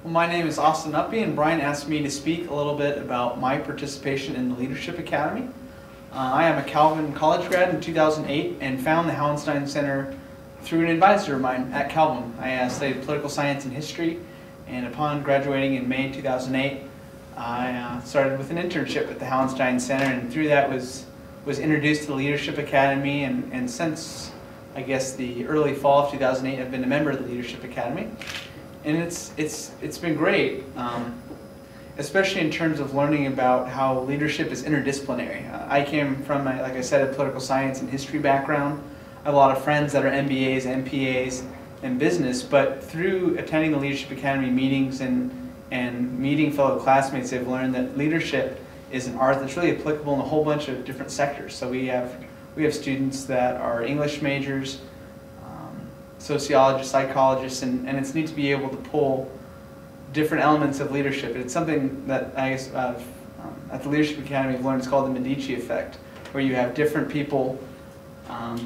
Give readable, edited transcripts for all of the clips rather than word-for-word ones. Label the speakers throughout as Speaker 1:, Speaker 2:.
Speaker 1: Well, my name is Knuppe, and Brian asked me to speak a little bit about my participation in the Leadership Academy. I am a Calvin College grad in 2008 and found the Hauenstein Center through an advisor of mine at Calvin. I studied political science and history, and upon graduating in May 2008, I started with an internship at the Hauenstein Center, and through that was introduced to the Leadership Academy, and since, I guess, the early fall of 2008, I've been a member of the Leadership Academy. And it's been great, especially in terms of learning about how leadership is interdisciplinary. I came from, like I said, a political science and history background. I have a lot of friends that are MBAs, MPAs, and business, but through attending the Leadership Academy meetings and meeting fellow classmates, I've learned that leadership is an art that's really applicable in a whole bunch of different sectors. So we have students that are English majors, sociologists, psychologists, and it's neat to be able to pull different elements of leadership. It's something that I guess at the Leadership Academy I've learned. It's called the Medici effect, where you have different people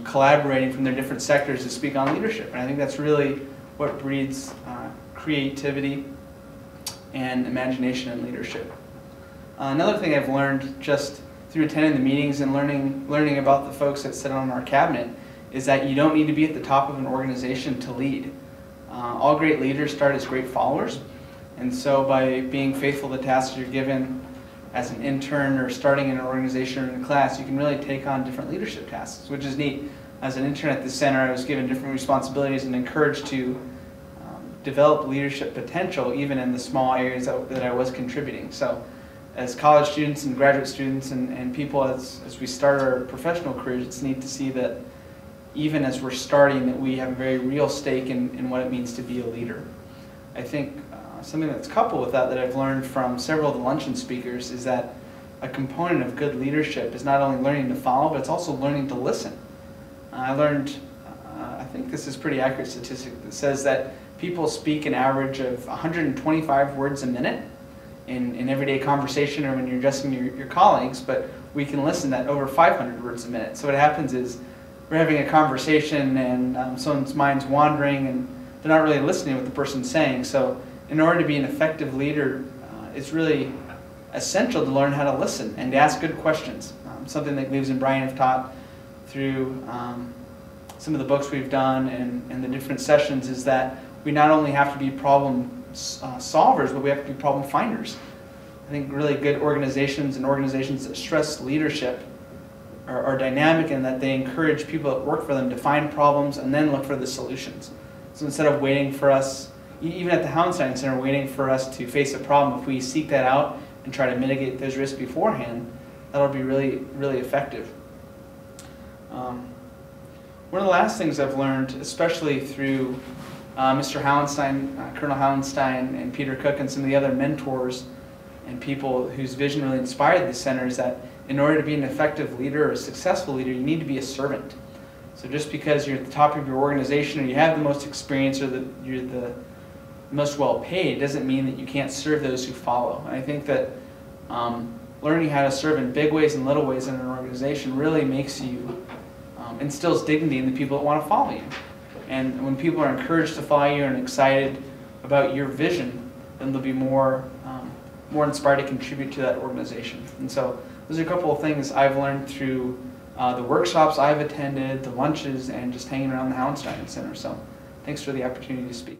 Speaker 1: collaborating from their different sectors to speak on leadership. And I think that's really what breeds creativity and imagination in leadership. Another thing I've learned just through attending the meetings and learning about the folks that sit on our cabinet is that you don't need to be at the top of an organization to lead. All great leaders start as great followers, and so by being faithful to tasks you're given as an intern or starting in an organization or in a class, you can really take on different leadership tasks, which is neat. As an intern at the center, I was given different responsibilities and encouraged to develop leadership potential even in the small areas that I was contributing. So as college students and graduate students and people as we start our professional careers, it's neat to see that even as we're starting, that we have a very real stake in what it means to be a leader. I think something that's coupled with that I've learned from several of the luncheon speakers is that a component of good leadership is not only learning to follow, but it's also learning to listen. I learned, I think this is a pretty accurate statistic that says that people speak an average of 125 words a minute in everyday conversation or when you're addressing your colleagues, but we can listen at over 500 words a minute. So what happens is we're having a conversation and someone's mind's wandering and they're not really listening to what the person's saying. So in order to be an effective leader, it's really essential to learn how to listen and to ask good questions. Something that Leaves and Brian have taught through some of the books we've done and the different sessions is that we not only have to be problem solvers, but we have to be problem finders. I think really good organizations and organizations that stress leadership are dynamic in that they encourage people that work for them to find problems and then look for the solutions. So instead of waiting for us, even at the Hauenstein Center, waiting for us to face a problem, if we seek that out and try to mitigate those risks beforehand, that'll be really, really effective. One of the last things I've learned, especially through Mr. Hauenstein, Colonel Hauenstein, and Peter Cook, and some of the other mentors and people whose vision really inspired the center, is that in order to be an effective leader or a successful leader, you need to be a servant. So just because you're at the top of your organization or you have the most experience or you're the most well paid doesn't mean that you can't serve those who follow. And I think that learning how to serve in big ways and little ways in an organization really makes you, instills dignity in the people that want to follow you. And when people are encouraged to follow you and excited about your vision, then they'll be more inspired to contribute to that organization. And so those are a couple of things I've learned through the workshops I've attended, the lunches, and just hanging around the Hauenstein Center. So thanks for the opportunity to speak.